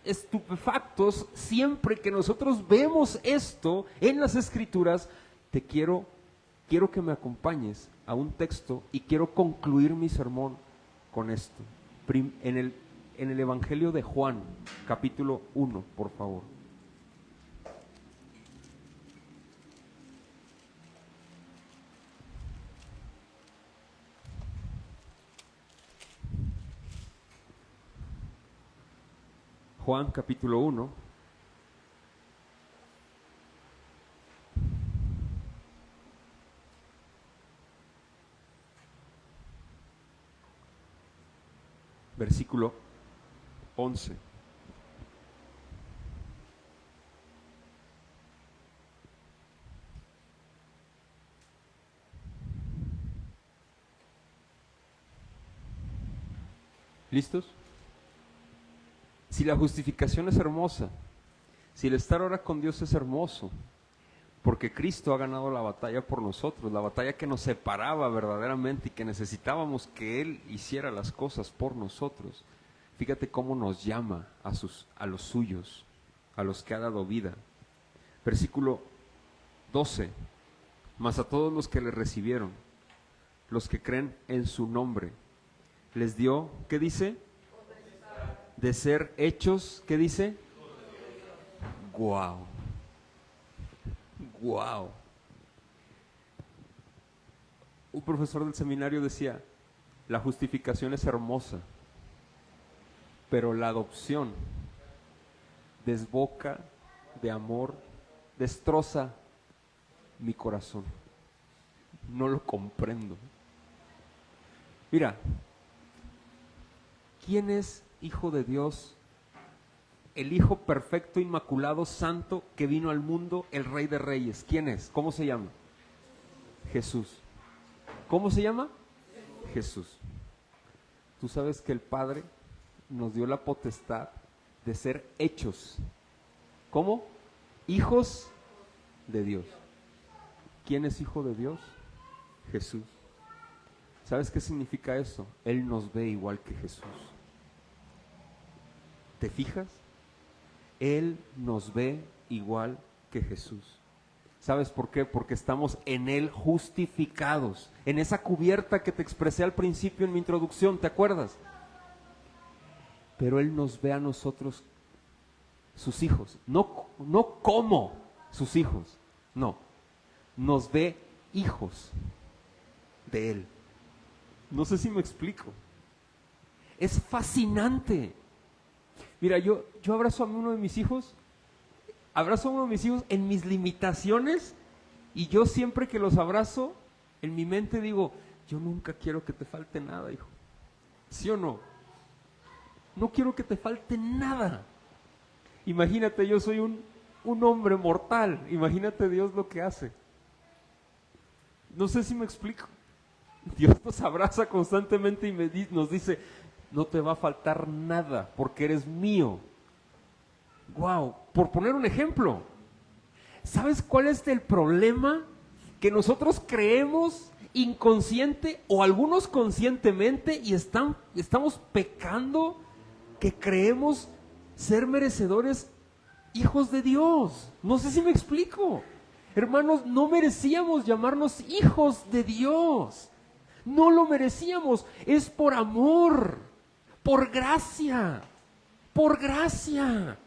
estupefactos siempre que nosotros vemos esto en las Escrituras, quiero que me acompañes a un texto y quiero concluir mi sermón con esto. En el Evangelio de Juan, capítulo 1, por favor. Juan, capítulo 1. Versículo 11. ¿Listos? Si la justificación es hermosa, si el estar ahora con Dios es hermoso, porque Cristo ha ganado la batalla por nosotros, la batalla que nos separaba verdaderamente y que necesitábamos que Él hiciera las cosas por nosotros. Fíjate cómo nos llama a los suyos, a los que ha dado vida. Versículo 12. Mas a todos los que le recibieron, los que creen en su nombre, les dio, ¿qué dice? De ser hechos, ¿qué dice? Guau. Wow. Un profesor del seminario decía, la justificación es hermosa, pero la adopción desboca de amor, destroza mi corazón. No lo comprendo. Mira, ¿quién es hijo de Dios? El Hijo perfecto, inmaculado, santo, que vino al mundo, el Rey de Reyes. ¿Quién es? ¿Cómo se llama? Jesús. ¿Cómo se llama? Jesús. Tú sabes que el Padre nos dio la potestad de ser hechos. ¿Cómo? Hijos de Dios. ¿Quién es hijo de Dios? Jesús. ¿Sabes qué significa eso? Él nos ve igual que Jesús. ¿Te fijas? Él nos ve igual que Jesús. ¿Sabes por qué? Porque estamos en Él justificados. En esa cubierta que te expresé al principio en mi introducción, ¿te acuerdas? Pero Él nos ve a nosotros, sus hijos. No como sus hijos, no. Nos ve hijos de Él. No sé si me explico. Es fascinante. Mira, yo abrazo a uno de mis hijos, en mis limitaciones, y yo siempre que los abrazo, en mi mente digo, yo nunca quiero que te falte nada, hijo. ¿Sí o no? No quiero que te falte nada. Imagínate, yo soy un hombre mortal, imagínate Dios lo que hace. No sé si me explico. Dios nos abraza constantemente y nos dice, no te va a faltar nada porque eres mío. Wow, por poner un ejemplo. ¿Sabes cuál es el problema? Que nosotros creemos inconsciente o algunos conscientemente y estamos pecando, que creemos ser merecedores hijos de Dios. No sé si me explico. Hermanos, no merecíamos llamarnos hijos de Dios. No lo merecíamos. Es por amor, por gracia, por gracia.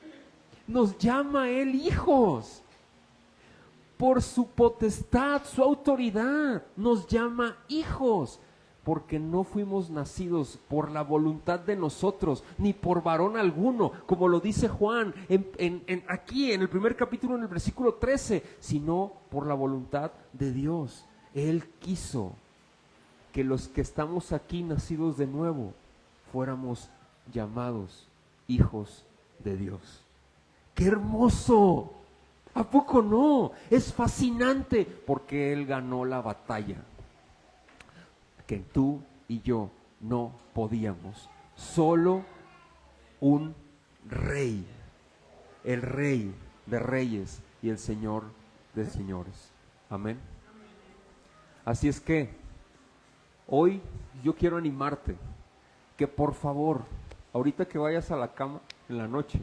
Nos llama Él hijos. Por su potestad, su autoridad, nos llama hijos. Porque no fuimos nacidos por la voluntad de nosotros, ni por varón alguno, como lo dice Juan aquí en el primer capítulo, en el versículo 13, sino por la voluntad de Dios. Él quiso que los que estamos aquí nacidos de nuevo fuéramos llamados hijos de Dios. ¡Qué hermoso! ¿A poco no? Es fascinante porque Él ganó la batalla que tú y yo no podíamos. Solo un rey, el Rey de Reyes y el Señor de Señores. Amén. Así es que hoy yo quiero animarte que por favor, ahorita que vayas a la cama en la noche,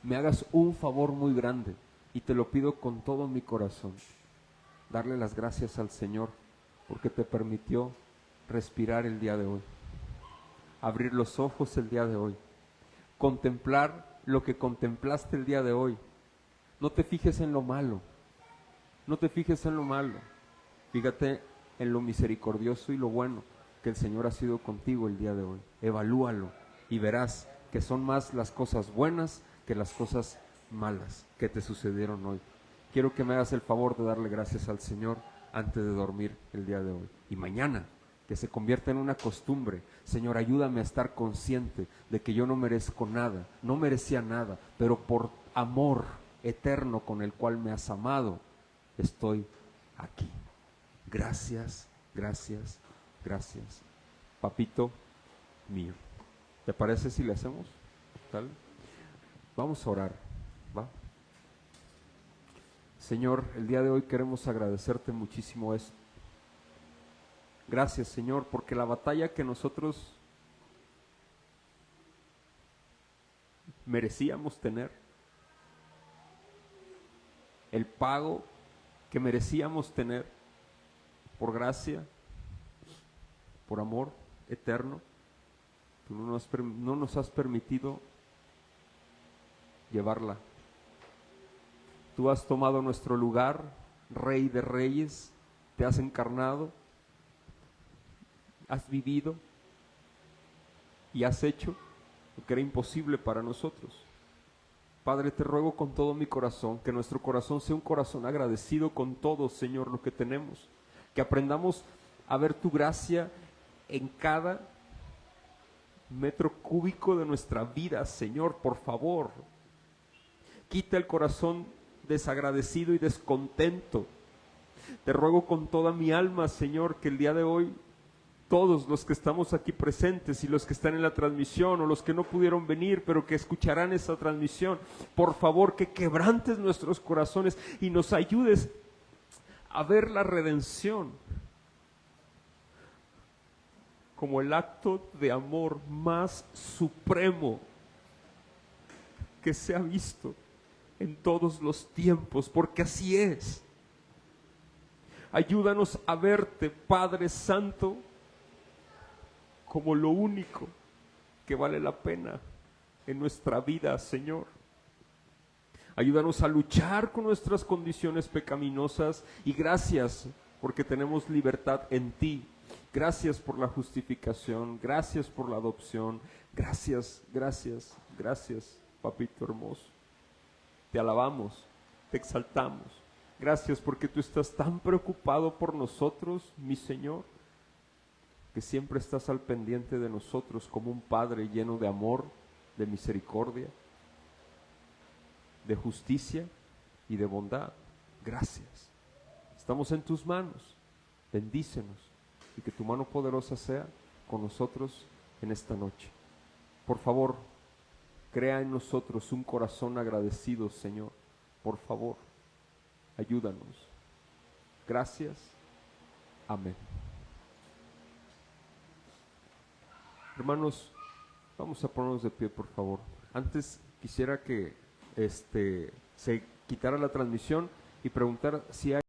me hagas un favor muy grande y te lo pido con todo mi corazón. darle las gracias al Señor porque te permitió respirar el día de hoy, abrir los ojos el día de hoy, contemplar lo que contemplaste el día de hoy. No te fijes en lo malo, no te fijes en lo malo, fíjate en lo misericordioso y lo bueno que el Señor ha sido contigo el día de hoy. Evalúalo y verás que son más las cosas buenas que las cosas malas que te sucedieron hoy. Quiero que me hagas el favor de darle gracias al Señor antes de dormir el día de hoy. Y mañana, que se convierta en una costumbre. Señor, ayúdame a estar consciente de que yo no merezco nada, no merecía nada, pero por amor eterno con el cual me has amado, estoy aquí. Gracias, gracias, gracias. Papito mío. ¿Te parece si le hacemos? ¿Tal? Vamos a orar, ¿va? Señor, el día de hoy queremos agradecerte muchísimo esto. Gracias, Señor, porque la batalla que nosotros merecíamos tener, el pago que merecíamos tener por gracia, por amor eterno, tú no nos has permitido llevarla. Tú has tomado nuestro lugar, Rey de Reyes, te has encarnado, has vivido y has hecho lo que era imposible para nosotros. Padre, te ruego con todo mi corazón que nuestro corazón sea un corazón agradecido con todo, Señor, lo que tenemos. Que aprendamos a ver tu gracia en cada metro cúbico de nuestra vida, Señor, por favor. Quita el corazón desagradecido y descontento. Te ruego con toda mi alma, Señor, que el día de hoy todos los que estamos aquí presentes y los que están en la transmisión o los que no pudieron venir pero que escucharán esa transmisión, por favor que quebrantes nuestros corazones y nos ayudes a ver la redención como el acto de amor más supremo que se ha visto en todos los tiempos, porque así es. Ayúdanos a verte, Padre Santo, como lo único que vale la pena en nuestra vida, Señor. Ayúdanos a luchar con nuestras condiciones pecaminosas y gracias porque tenemos libertad en ti. Gracias por la justificación, gracias por la adopción, gracias, gracias, gracias, papito hermoso. Te alabamos, te exaltamos. Gracias porque tú estás tan preocupado por nosotros, mi Señor, que siempre estás al pendiente de nosotros como un Padre lleno de amor, de misericordia, de justicia y de bondad. Gracias. Estamos en tus manos. Bendícenos y que tu mano poderosa sea con nosotros en esta noche. Por favor, crea en nosotros un corazón agradecido, Señor. Por favor, ayúdanos. Gracias. Amén. Hermanos, vamos a ponernos de pie, por favor. Antes quisiera que se quitara la transmisión y preguntar si hay